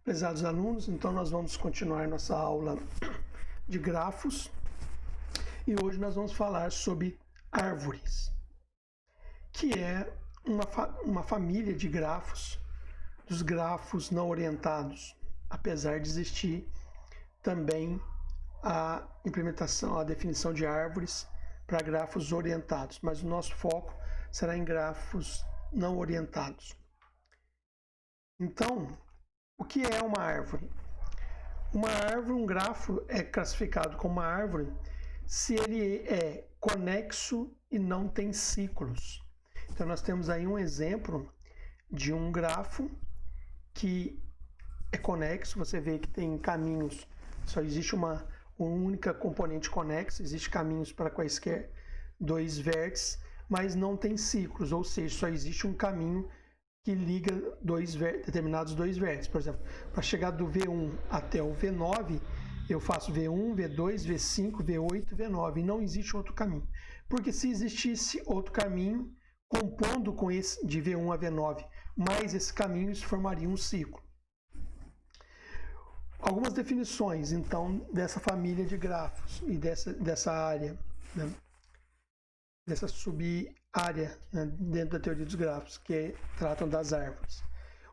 Prezados alunos, então nós vamos continuar nossa aula de grafos e hoje nós vamos falar sobre árvores, que é uma família de grafos, dos grafos não orientados, apesar de existir também a implementação, a definição de árvores para grafos orientados, mas o nosso foco será em grafos não orientados. Então, o que é uma árvore? Uma árvore, um grafo é classificado como uma árvore se ele é conexo e não tem ciclos. Então nós temos aí um exemplo de um grafo que é conexo, você vê que tem caminhos, só existe uma única componente conexa, existe caminhos para quaisquer dois vértices, mas não tem ciclos, ou seja, só existe um caminho que liga determinados dois vértices. Por exemplo, para chegar do V1 até o V9, eu faço V1, V2, V5, V8, V9, e não existe outro caminho. Porque se existisse outro caminho, compondo com esse de V1 a V9, mais esse caminho, isso formaria um ciclo. Algumas definições, então, dessa família de grafos e dessa área, né? Dessa sub-área, né, dentro da teoria dos grafos, que tratam das árvores.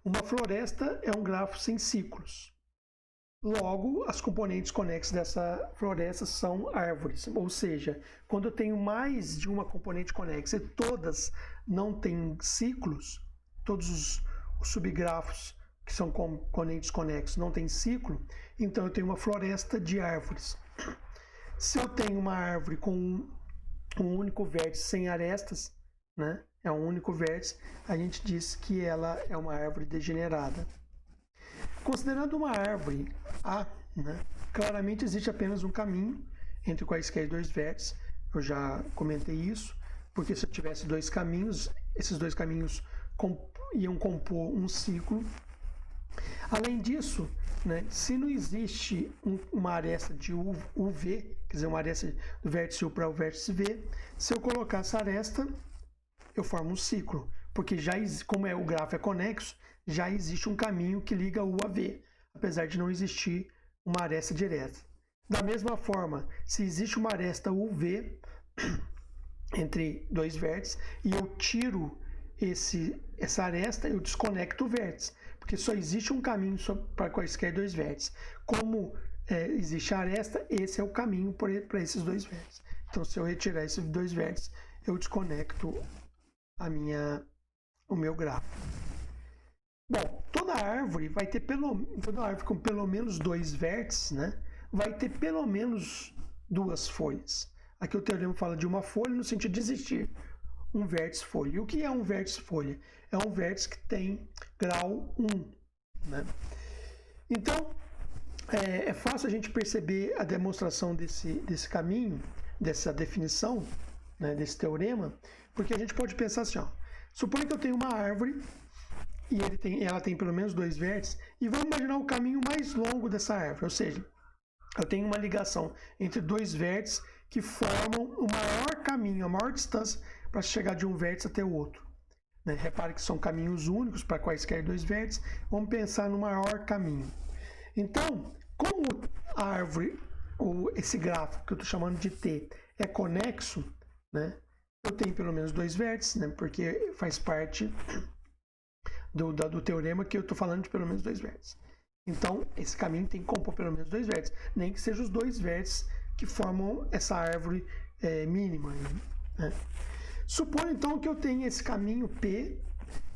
Uma floresta é um grafo sem ciclos. Logo, as componentes conexas dessa floresta são árvores. Ou seja, quando eu tenho mais de uma componente conexa e todas não têm ciclos, todos os subgrafos que são componentes conexos não têm ciclo, então eu tenho uma floresta de árvores. Se eu tenho uma árvore com um único vértice sem arestas, né? É um único vértice, a gente diz que ela é uma árvore degenerada. Considerando uma árvore A, né? Claramente existe apenas um caminho entre quaisquer dois vértices, eu já comentei isso, porque se eu tivesse dois caminhos, esses dois caminhos iam compor um ciclo. Além disso, né, se não existe uma aresta de UV, quer dizer, uma aresta do vértice U para o vértice V, se eu colocar essa aresta, eu formo um ciclo, porque como o grafo é conexo, já existe um caminho que liga U a V, apesar de não existir uma aresta direta. Da mesma forma, se existe uma aresta UV entre dois vértices e eu tiro essa aresta, eu desconecto o vértice, porque só existe um caminho para quaisquer dois vértices. Como existe a aresta, esse é o caminho para esses dois vértices. Então, se eu retirar esses dois vértices, eu desconecto o meu grafo. Bom, toda árvore com pelo menos dois vértices, né, vai ter pelo menos duas folhas. Aqui o teorema fala de uma folha no sentido de existir um vértice folha. E o que é um vértice folha? É um vértice que tem grau 1. Né? Então, é fácil a gente perceber a demonstração desse caminho, dessa definição, né, desse teorema, porque a gente pode pensar assim, ó, suponha que eu tenho uma árvore e ela tem pelo menos dois vértices, e vamos imaginar o caminho mais longo dessa árvore, ou seja, eu tenho uma ligação entre dois vértices que formam o maior caminho, a maior distância para chegar de um vértice até o outro. Né? Repare que são caminhos únicos para quaisquer dois vértices. Vamos pensar no maior caminho. Então, como a árvore, ou esse gráfico que eu estou chamando de T, é conexo, né? Eu tenho pelo menos dois vértices, né? Porque faz parte do teorema que eu estou falando de pelo menos dois vértices. Então, esse caminho tem que compor pelo menos dois vértices, nem que sejam os dois vértices que formam essa árvore mínima. Né? Suponho então que eu tenho esse caminho P,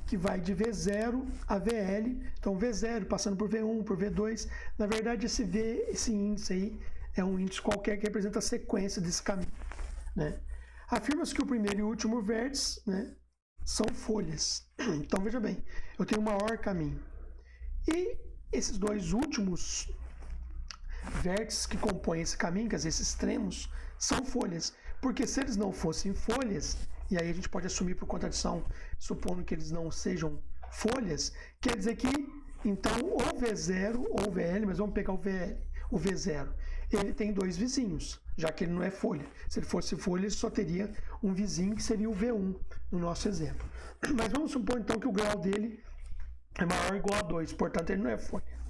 que vai de V0 a VL, então V0 passando por V1, por V2, na verdade esse índice aí é um índice qualquer que representa a sequência desse caminho. Né? Afirma-se que o primeiro e o último vértice, né, são folhas. Então veja bem, eu tenho o maior caminho. E esses dois últimos vértices que compõem esse caminho, quer dizer, esses extremos, são folhas. Porque se eles não fossem folhas, e aí a gente pode assumir por contradição, supondo que eles não sejam folhas, quer dizer que, então, ou V0 ou VL, mas vamos pegar o V0, ele tem dois vizinhos, já que ele não é folha. Se ele fosse folha, ele só teria um vizinho, que seria o V1, no nosso exemplo. Mas vamos supor, então, que o grau dele é maior ou igual a 2, portanto, ele não é folha.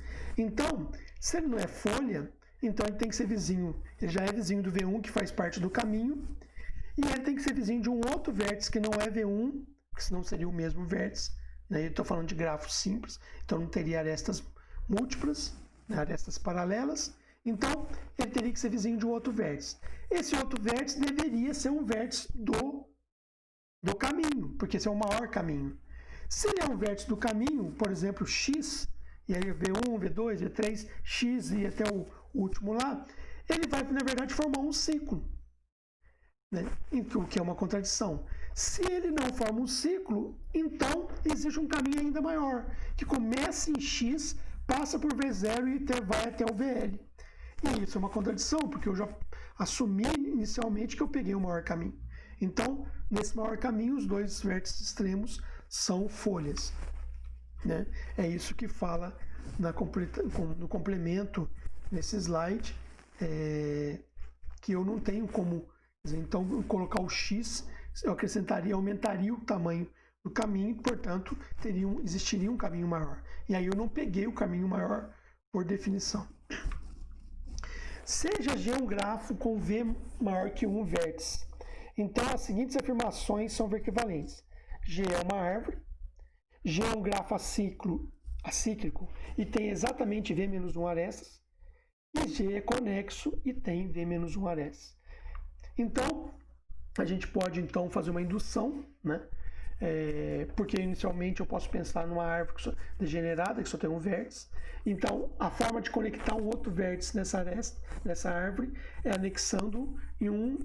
Então, se ele não é folha, então ele tem que ser vizinho. Ele já é vizinho do V1, que faz parte do caminho, e ele tem que ser vizinho de um outro vértice que não é V1, porque senão seria o mesmo vértice. Né? Eu estou falando de grafo simples, então não teria arestas múltiplas, né? Arestas paralelas. Então, ele teria que ser vizinho de um outro vértice. Esse outro vértice deveria ser um vértice do caminho, porque esse é o maior caminho. Se ele é um vértice do caminho, por exemplo, x, e aí V1, V2, V3, x e até o último lá, ele vai, na verdade, formar um ciclo, né? O que é uma contradição. Se ele não forma um ciclo, então existe um caminho ainda maior, que começa em x, passa por V0 e vai até o VL. E isso é uma contradição, porque eu já assumi inicialmente que eu peguei o maior caminho. Então, nesse maior caminho, os dois vértices extremos são folhas. Né? É isso que fala no complemento nesse slide, que eu não tenho como. Então, colocar o x, eu aumentaria o tamanho do caminho, portanto, existiria um caminho maior. E aí eu não peguei o caminho maior por definição. Seja G um grafo com V maior que um vértice. Então, as seguintes afirmações são equivalentes. G é uma árvore, G é um grafo acíclico e tem exatamente V menos 1 arestas, e G é conexo e tem V menos 1 arestas. Então, a gente pode então fazer uma indução, né? Porque inicialmente eu posso pensar numa árvore degenerada, que só tem um vértice. Então, a forma de conectar um outro vértice nessa árvore é anexando em um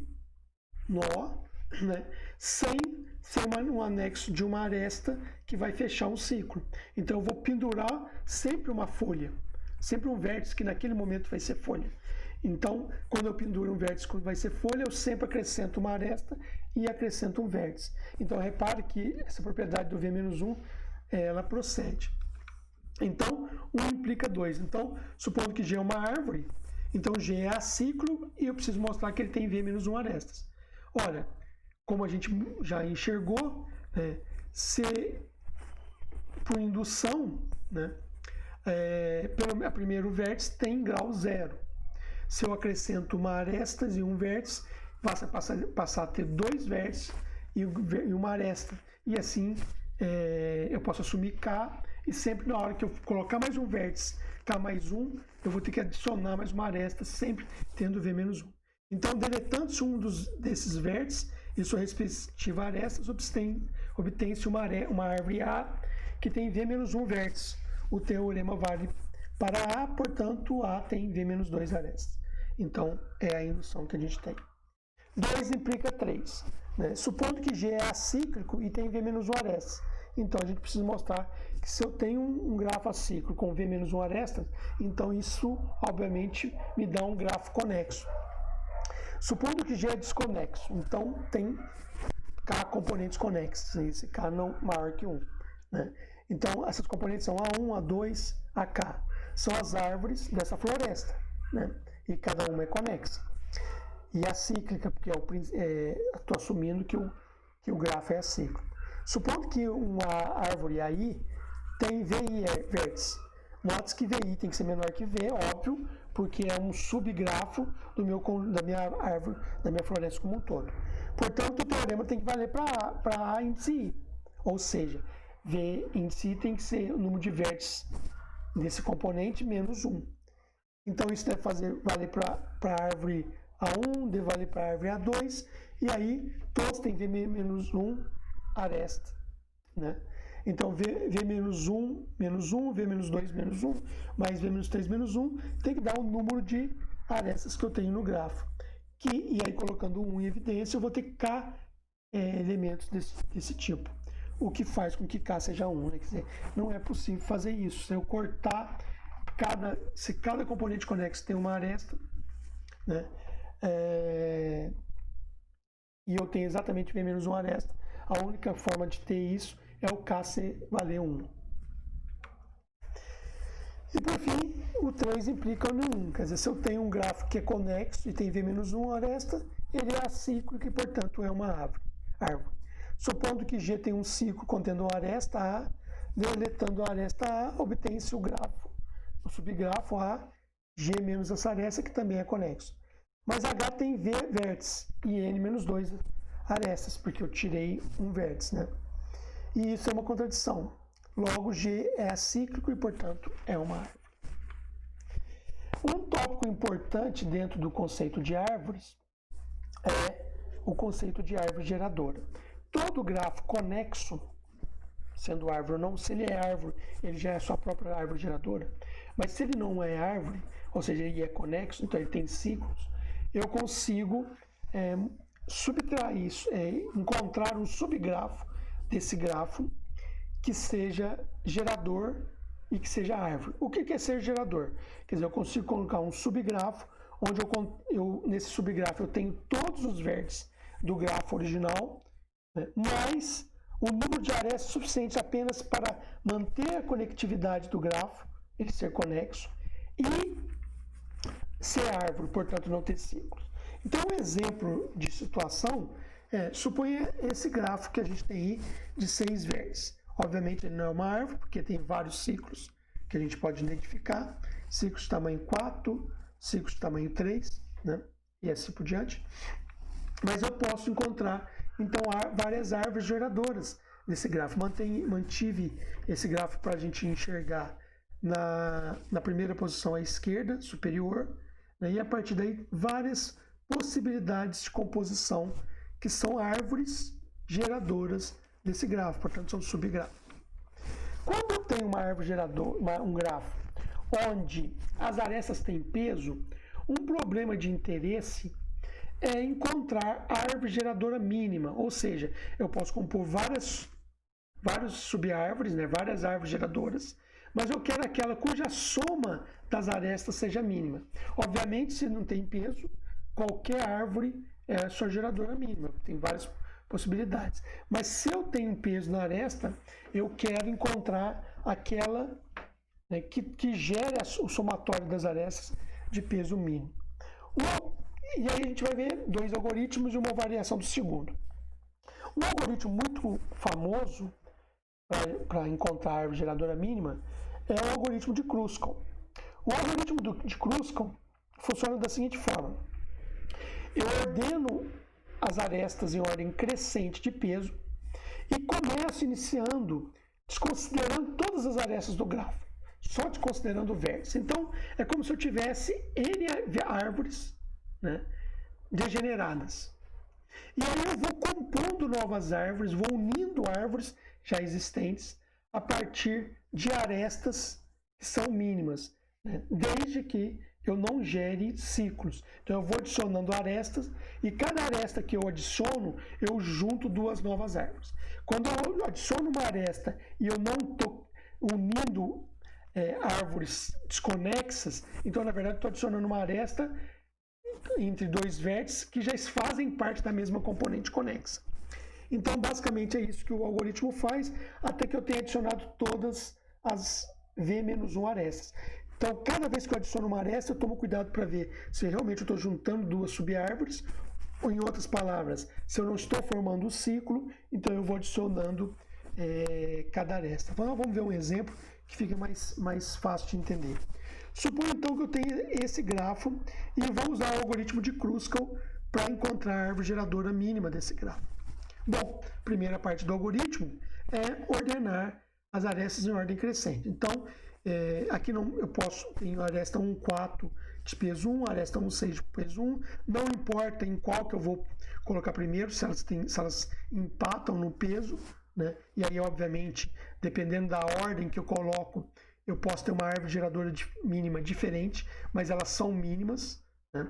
nó, né? Sem ser um anexo de uma aresta que vai fechar um ciclo. Então, eu vou pendurar sempre uma folha, sempre um vértice que naquele momento vai ser folha. Então, quando eu penduro um vértice que vai ser folha, eu sempre acrescento uma aresta e acrescento um vértice. Então, repare que essa propriedade do V-1, ela procede. Então, 1 implica 2. Então, supondo que G é uma árvore, então G é aciclo e eu preciso mostrar que ele tem V-1 arestas. Ora, como a gente já enxergou, se por indução, né, pelo primeiro vértice tem grau 0. Se eu acrescento uma aresta e um vértice, passar a ter dois vértices e uma aresta. E assim, eu posso assumir K, e sempre na hora que eu colocar mais um vértice, K mais 1, eu vou ter que adicionar mais uma aresta, sempre tendo V menos 1. Então, deletando-se um desses vértices e sua respectiva arestas, obtém-se uma árvore A que tem V menos 1 vértices. O teorema vale para A, portanto, A tem V menos 2 arestas. Então, é a indução que a gente tem. 2 implica 3. Né? Supondo que G é acíclico e tem V menos 1 arestas. Então, a gente precisa mostrar que se eu tenho um grafo acíclico com V menos 1 arestas, então isso, obviamente, me dá um grafo conexo. Supondo que G é desconexo, então tem K componentes conexos, esse K não maior que 1. Né? Então, essas componentes são A1, A2, AK. São as árvores dessa floresta, né? E cada uma é conexa. E a cíclica, porque estou assumindo que o grafo é acíclico. Supondo que uma árvore aí tem VI vértice. Note que VI tem que ser menor que V, óbvio, porque é um subgrafo da minha árvore, da minha floresta como um todo. Portanto, o teorema tem que valer para A índice I. Ou seja, V índice I tem que ser o número de vértices desse componente menos 1. Então, isso deve valer para a árvore A1, deve valer para a árvore A2, e aí todos têm V menos 1 aresta. Né? Então, V menos 1, menos 1, V menos 2, menos 1, mais V menos 3, menos 1, tem que dar o número de arestas que eu tenho no grafo. E aí, colocando 1 em evidência, eu vou ter K elementos desse tipo. O que faz com que K seja 1. Né? Quer dizer, não é possível fazer isso. Se eu cortar, se cada componente conexo tem uma aresta, né? E eu tenho exatamente V menos 1 aresta, a única forma de ter isso é o K valer 1. E por fim, o 3 implica no 1. Quer dizer, se eu tenho um grafo que é conexo e tem V menos 1 aresta, ele é acíclico e, portanto, é uma árvore. Supondo que G tem um ciclo contendo uma aresta A, deletando a aresta A, obtém-se o grafo o subgrafo A, G menos essa aresta, que também é conexo. Mas H tem V vértices e N menos 2 arestas, porque eu tirei um vértice, né? E isso é uma contradição. Logo, G é acíclico e, portanto, é uma árvore. Um tópico importante dentro do conceito de árvores é o conceito de árvore geradora. Todo grafo conexo, sendo árvore ou não, se ele é árvore, ele já é a sua própria árvore geradora. Mas se ele não é árvore, ou seja, ele é conexo, então ele tem ciclos, eu consigo subtrair isso, encontrar um subgrafo desse grafo que seja gerador e que seja árvore. O que é ser gerador? Quer dizer, eu consigo colocar um subgrafo, onde nesse subgrafo eu tenho todos os vértices do grafo original, né, mais o número de arestas suficiente apenas para manter a conectividade do grafo, ele ser conexo, e ser árvore, portanto não ter ciclos. Então, um exemplo de situação suponha esse grafo que a gente tem aí de 6 vértices. Obviamente ele não é uma árvore, porque tem vários ciclos que a gente pode identificar. Ciclos de tamanho 4, ciclos de tamanho 3, né? E assim por diante. Mas eu posso encontrar, então, várias árvores geradoras desse grafo. Mantive esse grafo para a gente enxergar na primeira posição à esquerda, superior, né? E a partir daí várias possibilidades de composição que são árvores geradoras desse grafo, portanto são subgrafos. Quando eu tenho uma árvore geradora, um grafo onde as arestas têm peso, um problema de interesse é encontrar a árvore geradora mínima, ou seja, eu posso compor várias subárvores, né, várias árvores geradoras, mas eu quero aquela cuja soma das arestas seja mínima. Obviamente, se não tem peso, qualquer árvore é a sua geradora mínima, tem várias possibilidades. Mas se eu tenho peso na aresta, eu quero encontrar aquela, né, que gere o somatório das arestas de peso mínimo. E aí a gente vai ver 2 algoritmos e uma variação do segundo. Um algoritmo muito famoso para encontrar a árvore geradora mínima é o algoritmo de Kruskal. O algoritmo de Kruskal funciona da seguinte forma. Eu ordeno as arestas em ordem crescente de peso e começo iniciando desconsiderando todas as arestas do grafo, só desconsiderando o vértice. Então, é como se eu tivesse N árvores, né, degeneradas. E aí eu vou compondo novas árvores, vou unindo árvores já existentes a partir de arestas que são mínimas, né, desde que eu não gere ciclos. Então, eu vou adicionando arestas e cada aresta que eu adiciono, eu junto 2 novas árvores. Quando eu adiciono uma aresta e eu não estou unindo árvores desconexas, então, na verdade, estou adicionando uma aresta entre 2 vértices que já fazem parte da mesma componente conexa. Então, basicamente, é isso que o algoritmo faz, até que eu tenha adicionado todas as V-1 arestas. Então, cada vez que eu adiciono uma aresta, eu tomo cuidado para ver se realmente eu estou juntando 2 subárvores, ou, em outras palavras, se eu não estou formando um ciclo, então eu vou adicionando cada aresta. Então, vamos ver um exemplo que fica mais fácil de entender. Suponha, então, que eu tenho esse grafo e vou usar o algoritmo de Kruskal para encontrar a árvore geradora mínima desse grafo. Bom, a primeira parte do algoritmo é ordenar as arestas em ordem crescente. Então, aqui tenho a aresta 1,4 de peso 1, a aresta 1,6 de peso 1, não importa em qual que eu vou colocar primeiro, se elas empatam no peso, né? E aí, obviamente, dependendo da ordem que eu coloco, eu posso ter uma árvore geradora mínima diferente, mas elas são mínimas, né?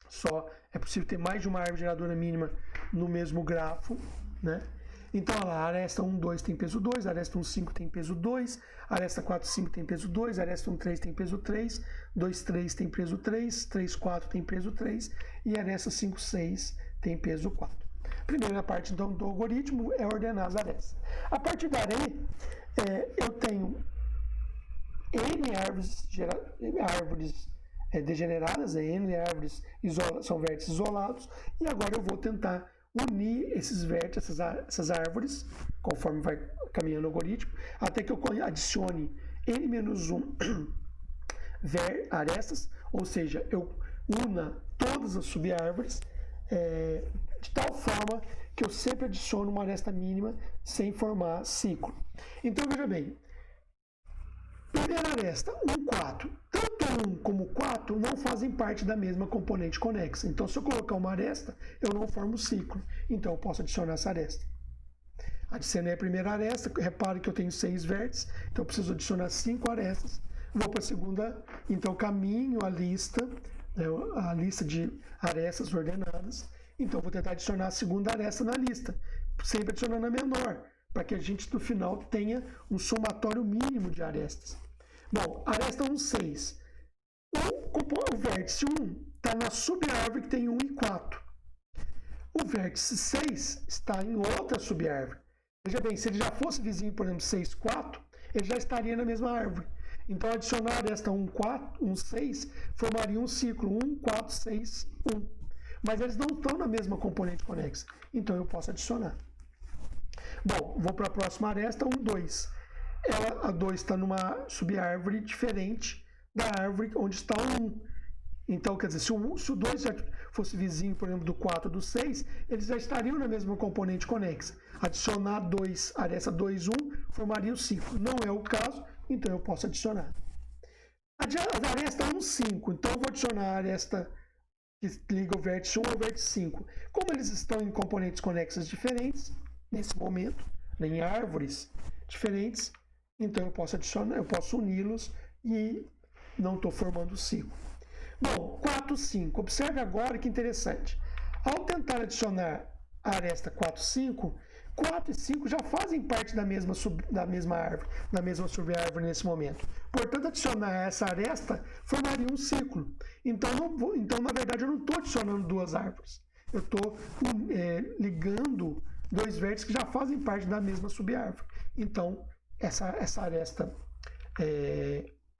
Só é possível ter mais de uma árvore geradora mínima no mesmo grafo, né? Então, olha lá, a aresta 1,2 tem peso 2, a aresta 1,5 tem peso 2, a aresta 4,5 tem peso 2, a aresta 1,3 tem peso 3, 2,3 tem peso 3, 3,4 tem peso 3 e a aresta 5,6 tem peso 4. Primeira parte, então, do algoritmo é ordenar as arestas. A partir daí, eu tenho N árvores degeneradas, N árvores são vértices isolados, e agora eu vou tentar unir esses vértices, essas árvores, conforme vai caminhando o algoritmo, até que eu adicione N-1 arestas, ou seja, eu una todas as subárvores de tal forma que eu sempre adiciono uma aresta mínima sem formar ciclo. Então, veja bem, primeira aresta, 1, 4. Tanto 1 como 4 não fazem parte da mesma componente conexa. Então, se eu colocar uma aresta, eu não formo ciclo. Então, eu posso adicionar essa aresta. Adicionei a primeira aresta, repare que eu tenho 6 vértices, então eu preciso adicionar 5 arestas. Vou para a segunda, então caminho a lista de arestas ordenadas. Então, vou tentar adicionar a segunda aresta na lista, sempre adicionando a menor, para que a gente, no final, tenha um somatório mínimo de arestas. Bom, aresta 1, 6. O vértice 1 está na subárvore que tem 1 e 4. O vértice 6 está em outra subárvore. Veja bem, se ele já fosse vizinho, por exemplo, 6, 4, ele já estaria na mesma árvore. Então, adicionar a aresta 1, 4, 1, 6, formaria um ciclo 1, 4, 6, 1. Mas eles não estão na mesma componente conexa. Então, eu posso adicionar. Bom, vou para a próxima aresta, 1, 2. A 2 está numa subárvore diferente da árvore onde está o 1. Então, quer dizer, se o 2 já fosse vizinho, por exemplo, do 4 do 6, eles já estariam na mesma componente conexa. Adicionar 2, aresta 2, 1, formaria o ciclo. Não é o caso, então eu posso adicionar. A aresta 1, 5. Então, eu vou adicionar a aresta que liga o vértice 1 ao vértice 5. Como eles estão em componentes conexas diferentes, nesse momento, em árvores diferentes, então eu posso adicionar, eu posso uni-los e não estou formando o ciclo. Bom, 4, 5. Observe agora que interessante. Ao tentar adicionar a aresta 4, 5, 4 e 5 já fazem parte da mesma árvore, da mesma subárvore nesse momento. Portanto, adicionar essa aresta formaria um ciclo. Então, na verdade, eu não estou adicionando duas árvores. Eu estou ligando dois vértices que já fazem parte da mesma subárvore. Então, essa aresta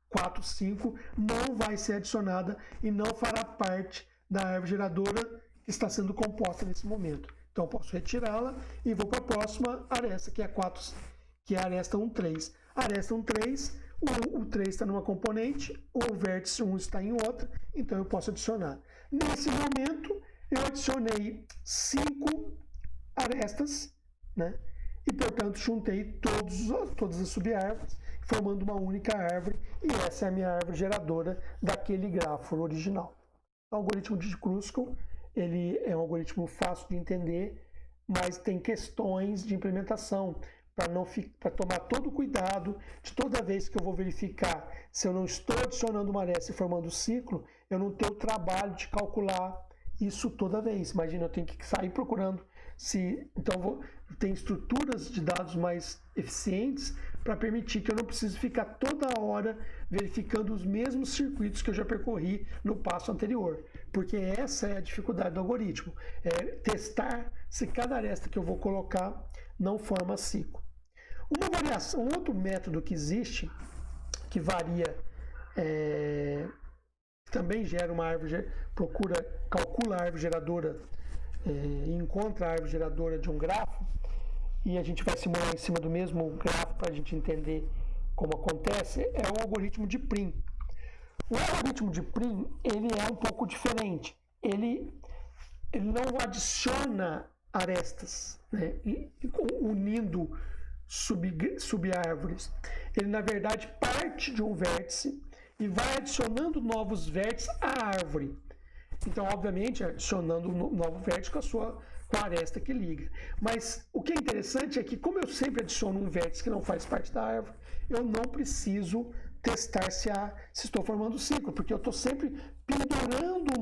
4, 5 não vai ser adicionada e não fará parte da árvore geradora que está sendo composta nesse momento. Então, eu posso retirá-la e vou para a próxima aresta, que é a aresta 1, 3. A aresta 1, 3, o 3 está numa componente, o vértice 1 está em outra, então eu posso adicionar. Nesse momento, eu adicionei 5 arestas, né? E, portanto, juntei todas as subárvores, formando uma única árvore, e essa é a minha árvore geradora daquele grafo original. O algoritmo de Kruskal, ele é um algoritmo fácil de entender, mas tem questões de implementação para tomar todo o cuidado de toda vez que eu vou verificar se eu não estou adicionando uma aresta e formando ciclo, eu não tenho o trabalho de calcular isso toda vez. Imagina, eu tenho que sair procurando então tem estruturas de dados mais eficientes para permitir que eu não precise ficar toda hora verificando os mesmos circuitos que eu já percorri no passo anterior, porque essa é a dificuldade do algoritmo, é testar se cada aresta que eu vou colocar não forma ciclo. Uma variação, um outro método que existe, que varia, também gera uma árvore, calcula a árvore geradora e encontra a árvore geradora de um grafo, e a gente vai simular em cima do mesmo grafo para a gente entender como acontece, é o algoritmo de Prim. O algoritmo de Prim, ele é um pouco diferente. Ele não adiciona arestas, né, unindo subárvores. Ele, na verdade, parte de um vértice e vai adicionando novos vértices à árvore. Então, obviamente, adicionando um novo vértice com a aresta que liga. Mas o que é interessante é que, como eu sempre adiciono um vértice que não faz parte da árvore, eu não preciso testar se estou formando ciclo, porque eu estou sempre pendurando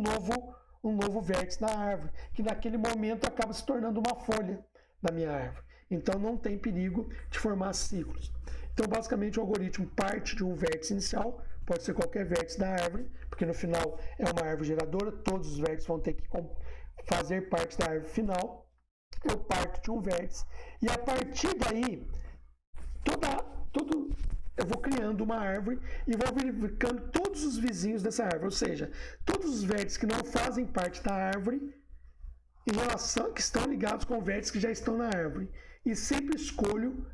um novo vértice na árvore, que naquele momento acaba se tornando uma folha da minha árvore. Então, não tem perigo de formar ciclos. Então, basicamente, o algoritmo parte de um vértice inicial, pode ser qualquer vértice da árvore, porque no final é uma árvore geradora, todos os vértices vão ter que fazer parte da árvore final. Eu parto de um vértice e a partir daí eu vou criando uma árvore e vou verificando todos os vizinhos dessa árvore, ou seja, todos os vértices que não fazem parte da árvore que estão ligados com vértices que já estão na árvore, e sempre escolho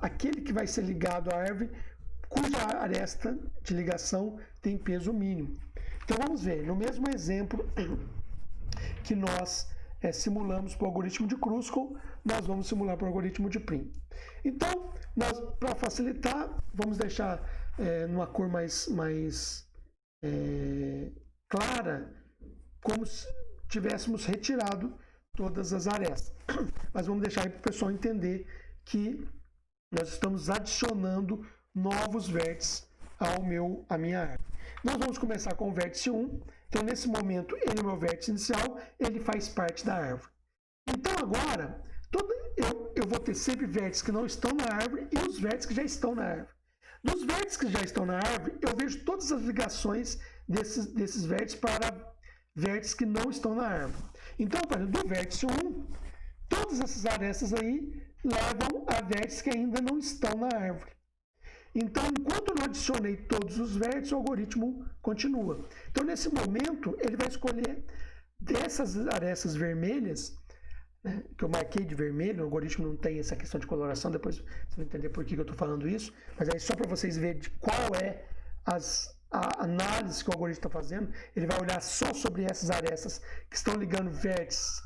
aquele que vai ser ligado à árvore cuja aresta de ligação tem peso mínimo. Então vamos ver, no mesmo exemplo que nós simulamos para o algoritmo de Kruskal, nós vamos simular para o algoritmo de Prim. Então, para facilitar, vamos deixar numa cor mais clara, como se tivéssemos retirado todas as arestas. Mas vamos deixar aí para o pessoal entender que nós estamos adicionando novos vértices à minha árvore. Nós vamos começar com o vértice 1. Então, nesse momento, ele é o meu vértice inicial, ele faz parte da árvore. Então, agora, eu vou ter sempre vértices que não estão na árvore e os vértices que já estão na árvore. Dos vértices que já estão na árvore, eu vejo todas as ligações desses vértices para vértices que não estão na árvore. Então, por exemplo, do vértice 1, todas essas arestas aí levam a vértices que ainda não estão na árvore. Então, enquanto eu não adicionei todos os vértices, o algoritmo continua. Então, nesse momento, ele vai escolher dessas arestas vermelhas, né, que eu marquei de vermelho, o algoritmo não tem essa questão de coloração, depois vocês vão entender por que eu estou falando isso, mas aí só para vocês verem de qual é a análise que o algoritmo está fazendo, ele vai olhar só sobre essas arestas que estão ligando vértices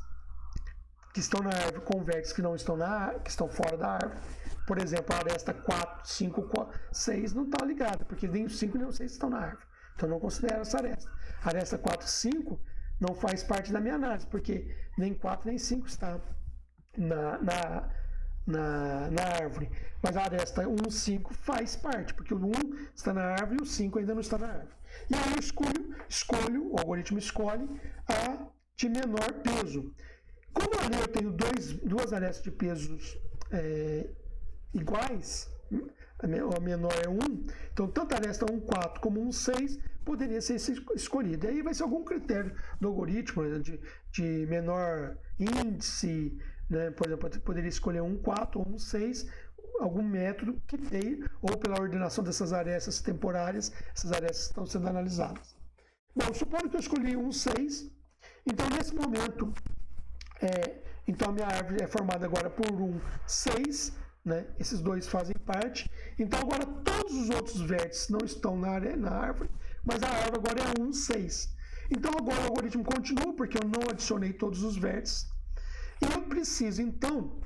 que estão na árvore com vértices que não estão que estão fora da árvore. Por exemplo, a aresta 4, 5, 6 não está ligada, porque nem o 5 nem o 6 estão na árvore. Então, não considero essa aresta. A aresta 4 e 5 não faz parte da minha análise, porque nem 4 nem 5 está na árvore. Mas a aresta 1 e 5 faz parte, porque o 1 está na árvore e o 5 ainda não está na árvore. E aí eu escolho, o algoritmo escolhe a de menor peso. Como ali eu tenho duas arestas de pesos iguais, a menor é 1, então tanto a aresta 1,4 como 1,6 poderia ser escolhida. Aí vai ser algum critério do algoritmo, né, de menor índice, né? Por exemplo, eu poderia escolher 1,4 ou 1,6, algum método que dê, ou pela ordenação dessas arestas temporárias, essas arestas estão sendo analisadas. Bom, supondo que eu escolhi 1,6, então nesse momento, então a minha árvore é formada agora por 1,6, né? Esses dois fazem parte. Então agora todos os outros vértices não estão na árvore, mas a árvore agora é 1,6. Então agora o algoritmo continua, porque eu não adicionei todos os vértices. E eu preciso então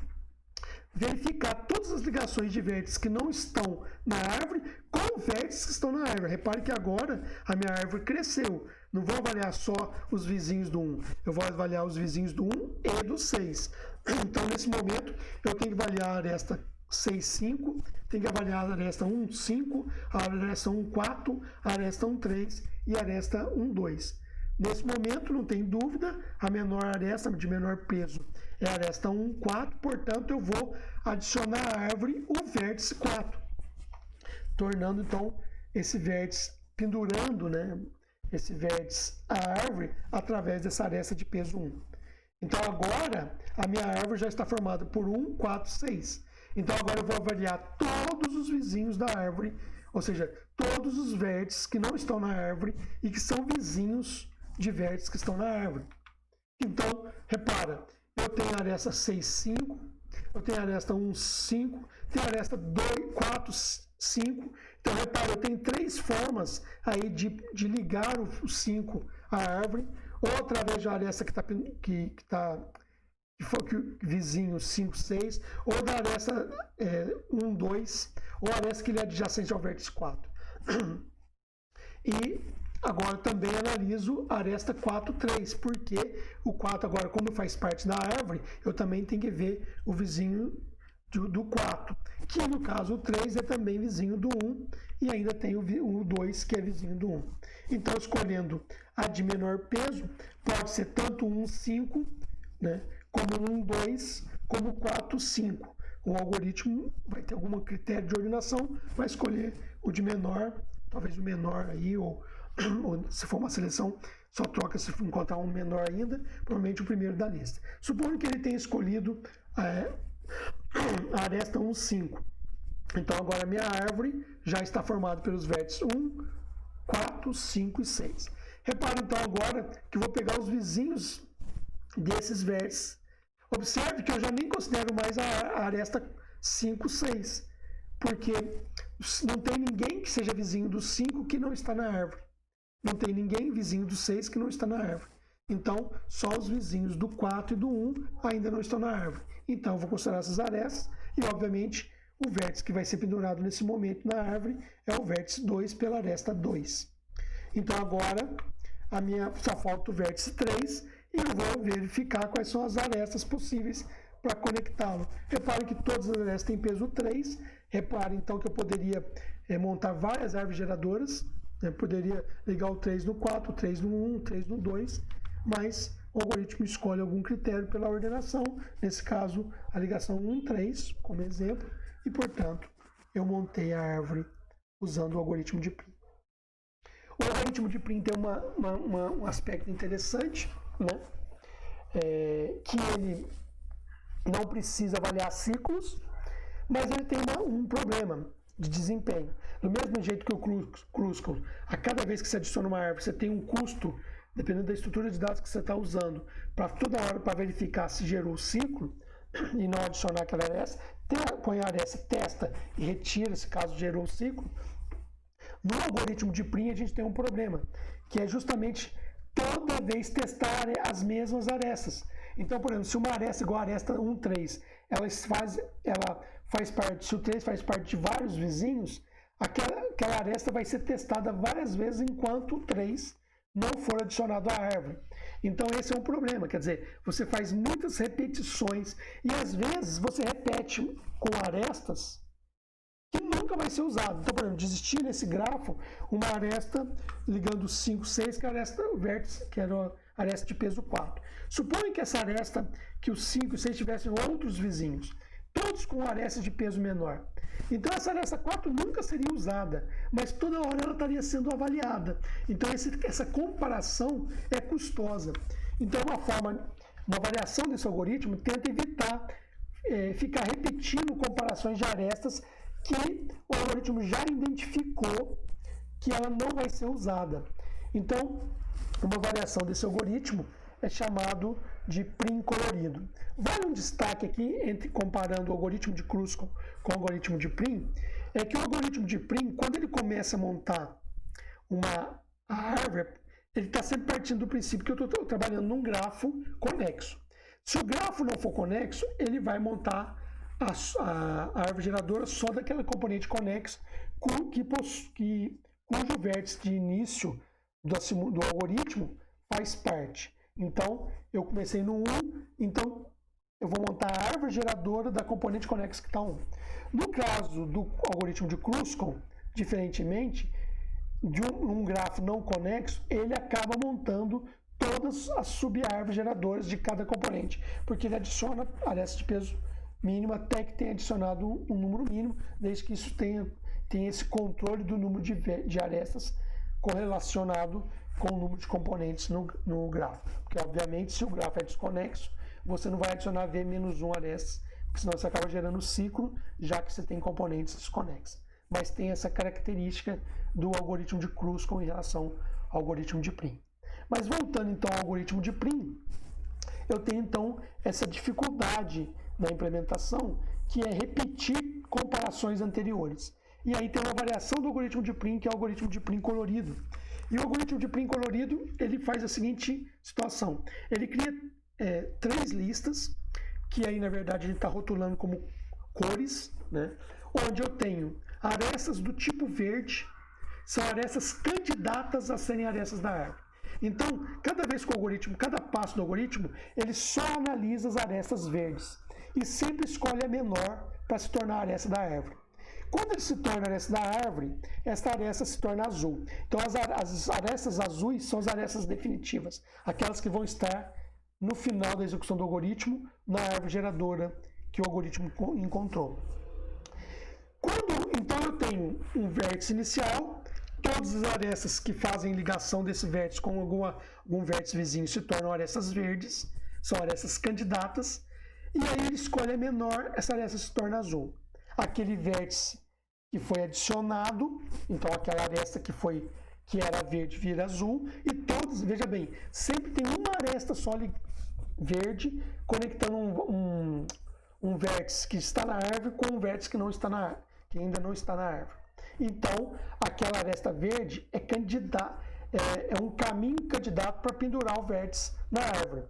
verificar todas as ligações de vértices que não estão na árvore com vértices que estão na árvore. Repare que agora a minha árvore cresceu. Não vou avaliar só os vizinhos do 1, eu vou avaliar os vizinhos do 1 e do 6. Então, nesse momento, eu tenho que avaliar a aresta 6,5, tenho que avaliar a aresta 1,5, a aresta 1,4, a aresta 1,3 e a aresta 1,2. Nesse momento, não tem dúvida, a menor aresta de menor peso é a aresta 1,4, portanto, eu vou adicionar à árvore o vértice 4, tornando, então, esse vértice, pendurando, né, esse vértice à árvore através dessa aresta de peso 1. Então, agora, a minha árvore já está formada por 1, 4, 6. Então, agora eu vou avaliar todos os vizinhos da árvore, ou seja, todos os vértices que não estão na árvore e que são vizinhos de vértices que estão na árvore. Então, repara, eu tenho a aresta 6, 5, eu tenho a aresta 1, 5, tenho a aresta 2, 4, 5. Então, repara, eu tenho 3 formas aí de ligar o 5 à árvore, ou através da aresta que for vizinho 5, 6, ou da aresta 1, 2, ou a aresta que ele é adjacente ao vértice 4. E agora também analiso a aresta 4, 3, porque o 4 agora, como faz parte da árvore, eu também tenho que ver o vizinho do 4, que no caso o 3 é também vizinho do 1, e ainda tem o 2 que é vizinho do 1. Então, escolhendo a de menor peso, pode ser tanto 1, 5, né, como 1, 2, como 4, 5. O algoritmo vai ter algum critério de ordenação, vai escolher o de menor, talvez o menor aí, ou se for uma seleção, só troca se encontrar um menor ainda, provavelmente o primeiro da lista. Supondo que ele tenha escolhido a aresta 1, 5. Então, agora a minha árvore já está formada pelos vértices 1, 4, 5 e 6. Repare, então, agora que eu vou pegar os vizinhos desses vértices. Observe que eu já nem considero mais a aresta 5, 6. porque não tem ninguém que seja vizinho do 5 que não está na árvore. Não tem ninguém vizinho do 6 que não está na árvore. Então, só os vizinhos do 4 e do 1 ainda não estão na árvore. Então, eu vou considerar essas arestas e, obviamente, o vértice que vai ser pendurado nesse momento na árvore é o vértice 2 pela aresta 2. Então, agora, só falta o vértice 3 e eu vou verificar quais são as arestas possíveis para conectá-lo. Repare que todas as arestas têm peso 3. Repare, então, que eu poderia montar várias árvores geradoras. Eu poderia ligar o 3 no 4, o 3 no 1, o 3 no 2, mas o algoritmo escolhe algum critério pela ordenação, nesse caso a ligação 1,3 como exemplo, e portanto eu montei a árvore usando o algoritmo de Prim. O algoritmo de Prim tem um aspecto interessante, né? Que ele não precisa avaliar ciclos, mas ele tem um problema de desempenho. Do mesmo jeito que o Kruskal, a cada vez que você adiciona uma árvore, você tem um custo, dependendo da estrutura de dados que você está usando, para toda hora para verificar se gerou o ciclo e não adicionar aquela aresta, põe a aresta, testa e retira se caso gerou o ciclo. No algoritmo de Prim a gente tem um problema, que é justamente toda vez testar as mesmas arestas. Então, por exemplo, se uma aresta igual a aresta 1,3, ela faz parte, se o 3 faz parte de vários vizinhos, aquela aresta vai ser testada várias vezes enquanto o 3 não for adicionado à árvore. Então esse é um problema, quer dizer, você faz muitas repetições e às vezes você repete com arestas que nunca vai ser usado. Então, por exemplo, existia nesse grafo uma aresta ligando 5, 6, que é a aresta, o vértice, que era a aresta de peso 4. Suponha que essa aresta, que os 5 e 6 tivessem outros vizinhos, todos com arestas de peso menor. Então essa aresta 4 nunca seria usada, mas toda hora ela estaria sendo avaliada. Então essa comparação é custosa. Então uma variação desse algoritmo tenta evitar ficar repetindo comparações de arestas que o algoritmo já identificou que ela não vai ser usada. Então, uma variação desse algoritmo é chamado de Prim colorido. Vale um destaque aqui, comparando o algoritmo de Kruskal com o algoritmo de Prim, é que o algoritmo de Prim, quando ele começa a montar uma árvore, ele está sempre partindo do princípio que eu estou trabalhando num grafo conexo. Se o grafo não for conexo, ele vai montar a árvore geradora só daquela componente conexa cujo vértice de início do algoritmo faz parte. Então, eu comecei no 1, então eu vou montar a árvore geradora da componente conexa que está 1. No caso do algoritmo de Kruskal, diferentemente de um grafo não conexo, ele acaba montando todas as sub-árvores geradoras de cada componente, porque ele adiciona arestas de peso mínimo até que tenha adicionado um número mínimo, desde que isso tenha esse controle do número de arestas correlacionado com o número de componentes no grafo. Porque, obviamente, se o grafo é desconexo, você não vai adicionar V-1 arestas, porque senão você acaba gerando ciclo, já que você tem componentes desconexos. Mas tem essa característica do algoritmo de Kruskal em relação ao algoritmo de Prim. Mas voltando, então, ao algoritmo de Prim, eu tenho, então, essa dificuldade na implementação, que é repetir comparações anteriores. E aí tem uma variação do algoritmo de Prim, que é o algoritmo de Prim colorido. E o algoritmo de Prim colorido, ele faz a seguinte situação. Ele cria 3 listas, que aí, na verdade, a gente está rotulando como cores, né? Onde eu tenho arestas do tipo verde, são arestas candidatas a serem arestas da árvore. Então, cada passo do algoritmo, ele só analisa as arestas verdes e sempre escolhe a menor para se tornar a aresta da árvore. Quando ele se torna a aresta da árvore, essa aresta se torna azul. Então, as arestas azuis são as arestas definitivas, aquelas que vão estar no final da execução do algoritmo, na árvore geradora que o algoritmo encontrou. Então, eu tenho um vértice inicial, todas as arestas que fazem ligação desse vértice com algum vértice vizinho se tornam arestas verdes, são arestas candidatas, e aí ele escolhe a menor, essa aresta se torna azul. Aquele vértice que foi adicionado, então aquela aresta que era verde vira azul, e todos, veja bem, sempre tem uma aresta só verde conectando um vértice que está na árvore com um vértice que não está na árvore, que ainda não está na árvore. Então, aquela aresta verde é um caminho candidato para pendurar o vértice na árvore.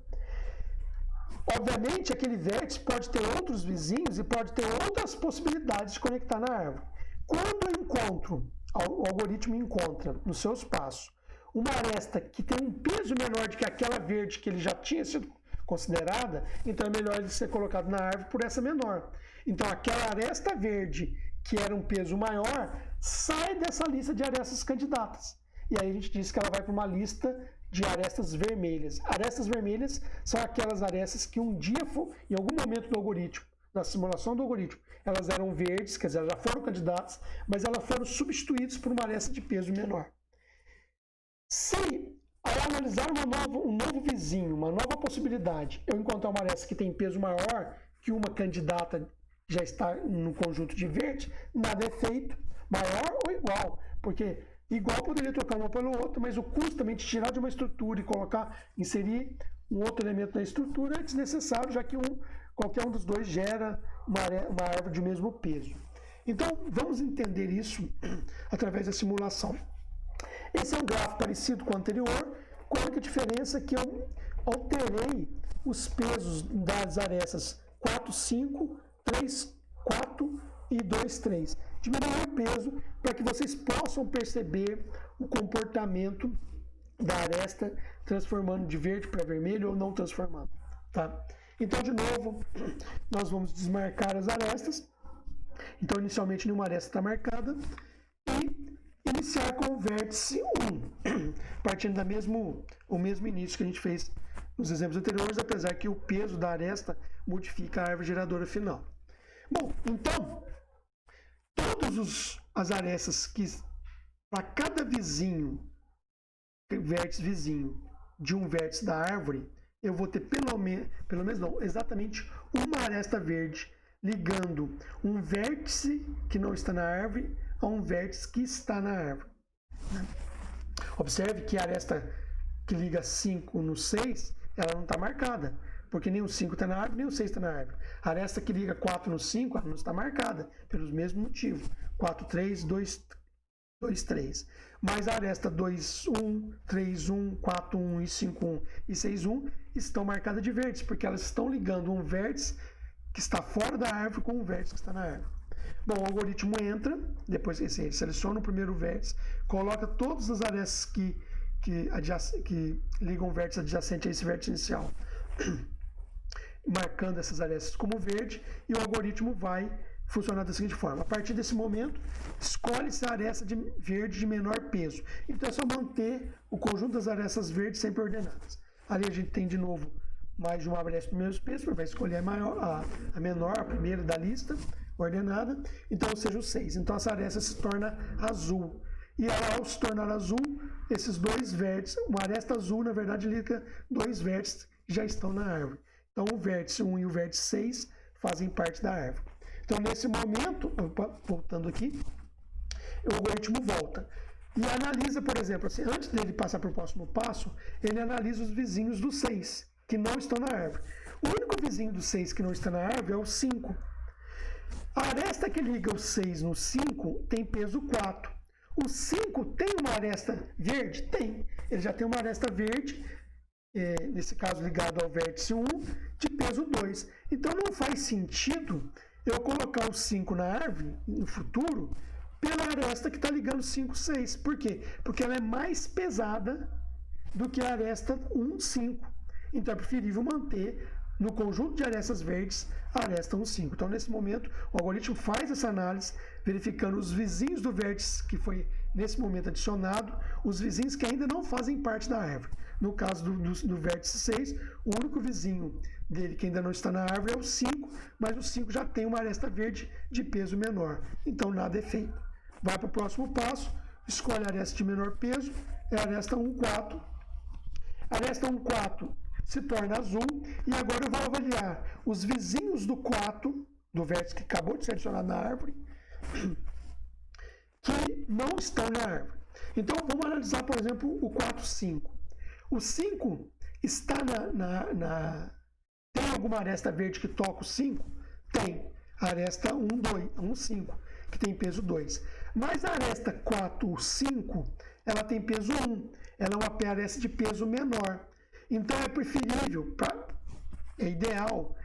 Obviamente, aquele vértice pode ter outros vizinhos e pode ter outras possibilidades de conectar na árvore. Quando o algoritmo encontra nos seus passos uma aresta que tem um peso menor do que aquela verde que ele já tinha sido considerada, então é melhor ele ser colocado na árvore por essa menor. Então, aquela aresta verde, que era um peso maior, sai dessa lista de arestas candidatas. E aí a gente diz que ela vai para uma lista de arestas vermelhas. Arestas vermelhas são aquelas arestas que um dia, em algum momento do algoritmo, na simulação do algoritmo, elas eram verdes, quer dizer, elas já foram candidatas, mas elas foram substituídas por uma aresta de peso menor. Se, ao analisar um novo vizinho, uma nova possibilidade, eu encontrar uma aresta que tem peso maior que uma candidata já está no conjunto de verde, nada é feito, maior ou igual, porque igual poderia trocar uma pelo outro, mas o custo também de tirar de uma estrutura e inserir um outro elemento na estrutura é desnecessário, já que qualquer um dos dois gera uma árvore de mesmo peso. Então, vamos entender isso através da simulação. Esse é um gráfico parecido com o anterior, com a única diferença que eu alterei os pesos das arestas 4, 5, 3, 4 e 2, 3. Diminuir o peso para que vocês possam perceber o comportamento da aresta transformando de verde para vermelho ou não transformando. Tá? Então, de novo, nós vamos desmarcar as arestas. Então, inicialmente, nenhuma aresta está marcada. E iniciar com o vértice 1, partindo do mesmo início que a gente fez nos exemplos anteriores, apesar que o peso da aresta modifica a árvore geradora final. Bom, então, todas as arestas que, para cada vértice vizinho de um vértice da árvore, eu vou ter exatamente uma aresta verde ligando um vértice que não está na árvore a um vértice que está na árvore. Observe que a aresta que liga 5 no 6, ela não está marcada, porque nem o 5 está na árvore, nem o 6 está na árvore. A aresta que liga 4 no 5, ela não está marcada, pelos mesmos motivos. 4, 3, 2, 3. Mas a aresta 2, 1, 3, 1, 4, 1 e 5, 1 e 6, 1 estão marcadas de vértice, porque elas estão ligando um vértice que está fora da árvore com um vértice que está na árvore. Bom, o algoritmo entra, depois ele seleciona o primeiro vértice, coloca todas as arestas que ligam o vértice adjacente a esse vértice inicial, marcando essas arestas como verde, e o algoritmo vai funcionar da seguinte forma. A partir desse momento, escolhe-se a aresta verde de menor peso. Então é só manter o conjunto das arestas verdes sempre ordenadas. Ali a gente tem de novo mais de uma aresta de mesmo peso, vai escolher a menor, a primeira da lista, ordenada, então seja o 6. Então essa aresta se torna azul. E ela, ao se tornar azul, esses dois vértices, uma aresta azul, na verdade, liga dois vértices que já estão na árvore. Então o vértice 1 e o vértice 6 fazem parte da árvore. Então nesse momento, voltando aqui, o algoritmo volta e analisa, por exemplo, assim, antes dele passar para o próximo passo, ele analisa os vizinhos do 6, que não estão na árvore. O único vizinho do 6 que não está na árvore é o 5. A aresta que liga o 6 no 5 tem peso 4. O 5 tem uma aresta verde? Tem. Ele já tem uma aresta verde, nesse caso ligado ao vértice 1, de peso 2. Então não faz sentido eu colocar o 5 na árvore, no futuro, pela aresta que está ligando 5, 6. Por quê? Porque ela é mais pesada do que a aresta 1, 5. Então é preferível manter no conjunto de arestas verdes a aresta 1, 5. Então nesse momento o algoritmo faz essa análise, verificando os vizinhos do vértice que foi nesse momento adicionado, os vizinhos que ainda não fazem parte da árvore. No caso do vértice 6, o único vizinho dele que ainda não está na árvore é o 5, mas o 5 já tem uma aresta verde de peso menor. Então nada é feito. Vai para o próximo passo, escolhe a aresta de menor peso, é a aresta 1, 4. A aresta 1, 4 se torna azul, e agora eu vou avaliar os vizinhos do 4, do vértice que acabou de ser adicionado na árvore, que não estão na árvore. Então vamos analisar, por exemplo, o 4, 5. O 5 está Tem alguma aresta verde que toca o 5? Tem. A aresta 1, 2, 1, 5. que tem peso 2. Mas a aresta 4, 5, ela tem peso 1. Ela é uma aresta de peso menor. Então é preferível, é ideal,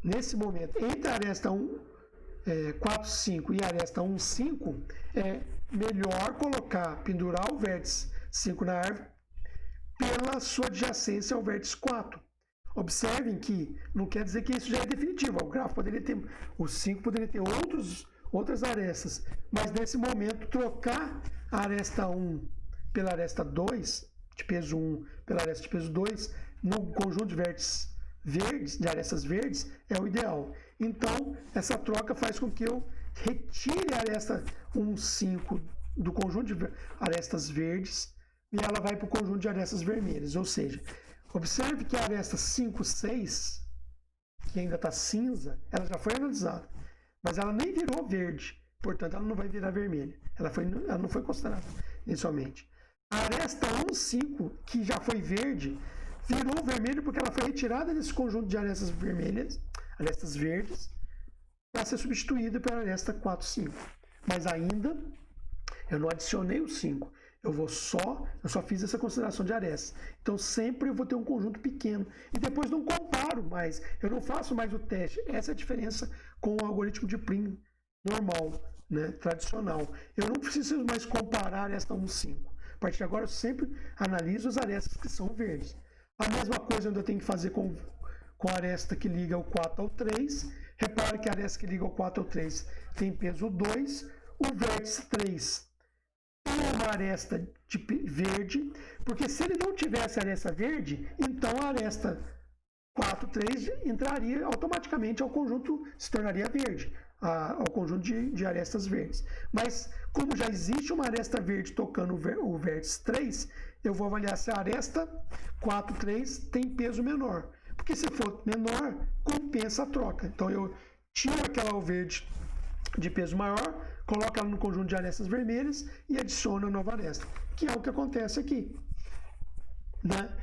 nesse momento, entre a aresta 4, 5 e a aresta 1, 5, é melhor pendurar o vértice 5 na árvore pela sua adjacência ao vértice 4. Observem que não quer dizer que isso já é definitivo. O grafo poderia ter, o 5 poderia ter outras arestas, mas nesse momento trocar a aresta 1 pela aresta 2, de peso 1 pela aresta de peso 2, no conjunto de vértices verdes, de arestas verdes, é o ideal. Então, essa troca faz com que eu retire a aresta 1, 5 do conjunto de arestas verdes e ela vai para o conjunto de arestas vermelhas. Ou seja, observe que a aresta 5, 6, que ainda está cinza, ela já foi analisada, mas ela nem virou verde, portanto ela não vai virar vermelha. Ela não foi considerada inicialmente. A aresta 1, 5, que já foi verde, virou vermelho porque ela foi retirada desse conjunto de arestas vermelhas, arestas verdes, para ser substituída pela aresta 4, 5. Mas ainda eu não adicionei o 5. Eu só fiz essa consideração de arestas. Então sempre eu vou ter um conjunto pequeno. E depois não comparo mais. Eu não faço mais o teste. Essa é a diferença com o algoritmo de Prim normal, né, tradicional. Eu não preciso mais comparar a aresta 1, 5. A partir de agora eu sempre analiso as arestas que são verdes. A mesma coisa eu ainda tenho que fazer com a aresta que liga o 4 ao 3. Repare que a aresta que liga o 4 ao 3 tem peso 2. O vértice 3 tem uma aresta de verde, porque se ele não tivesse aresta verde, então a aresta 4, 3 entraria automaticamente ao conjunto, se tornaria verde, ao conjunto de arestas verdes. Mas como já existe uma aresta verde tocando o vértice 3, eu vou avaliar se a aresta 4, 3 tem peso menor. Porque se for menor, compensa a troca. Então eu tiro aquela verde de peso maior, coloco ela no conjunto de arestas vermelhas e adiciono a nova aresta, que é o que acontece aqui, né?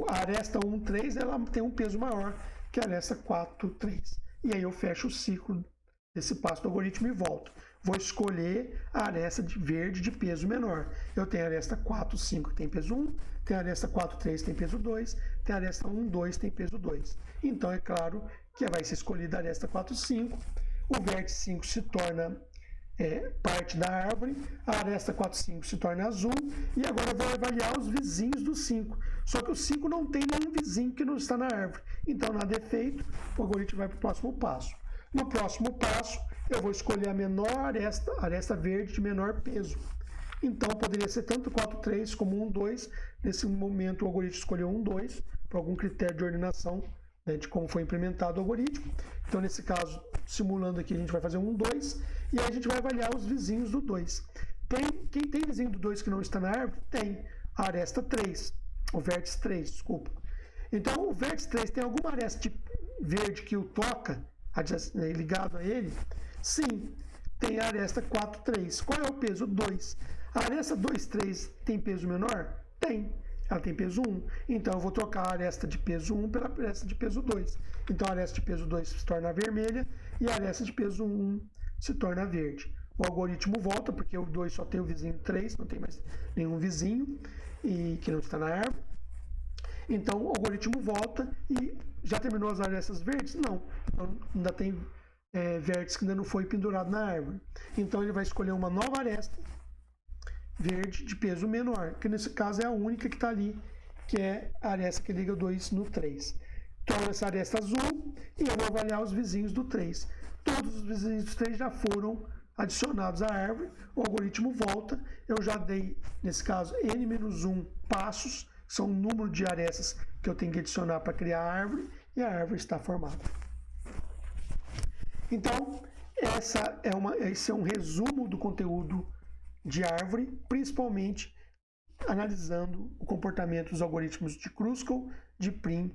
A aresta 1, 3, ela tem um peso maior que a aresta 4, 3. E aí eu fecho o ciclo desse passo do algoritmo e volto. Vou escolher a aresta de verde de peso menor. Eu tenho a aresta 4, 5, tem peso 1, tem a aresta 4, 3, tem peso 2, tem a aresta 1, 2, tem peso 2. Então é claro que vai ser escolhida a aresta 4, 5. O vértice 5 se torna parte da árvore, a aresta 4, 5 se torna azul, e agora eu vou avaliar os vizinhos do 5. Só que o 5 não tem nenhum vizinho que não está na árvore. Então, nada é feito, o algoritmo vai para o próximo passo. No próximo passo, eu vou escolher a menor aresta verde de menor peso. Então, poderia ser tanto 4, 3 como 1, 2. Nesse momento, o algoritmo escolheu 1, 2, por algum critério de ordenação, né, de como foi implementado o algoritmo. Então, nesse caso, simulando aqui, a gente vai fazer 1, 2, e aí a gente vai avaliar os vizinhos do 2. Quem tem vizinho do 2 que não está na árvore? Tem a aresta 3, o vértice 3, desculpa. Então, o vértice 3 tem alguma aresta verde que o toca, ligado a ele? Sim, tem a aresta 4, 3. Qual é o peso? 2. A aresta 2, 3 tem peso menor? Tem. Ela tem peso 1. Então, eu vou trocar a aresta de peso 1 pela aresta de peso 2. Então, a aresta de peso 2 se torna vermelha e a aresta de peso 1 se torna verde. O algoritmo volta, porque o 2 só tem o vizinho 3, não tem mais nenhum vizinho que não está na árvore. Então, o algoritmo volta e já terminou as arestas verdes? Não. Então, ainda tem vértice que ainda não foi pendurado na árvore. Então, ele vai escolher uma nova aresta verde de peso menor, que nesse caso é a única que está ali, que é a aresta que liga o 2 no 3. Então, essa aresta azul, e eu vou avaliar os vizinhos do 3. Todos os vizinhos do 3 já foram adicionados à árvore, o algoritmo volta, eu já dei, nesse caso, n-1 passos, são o número de arestas que eu tenho que adicionar para criar a árvore, e a árvore está formada. Então, esse é um resumo do conteúdo de árvore, principalmente analisando o comportamento dos algoritmos de Kruskal, de Prim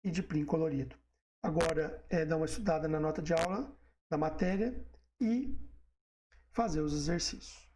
e de Prim colorido. Agora, dar uma estudada na nota de aula da matéria e fazer os exercícios.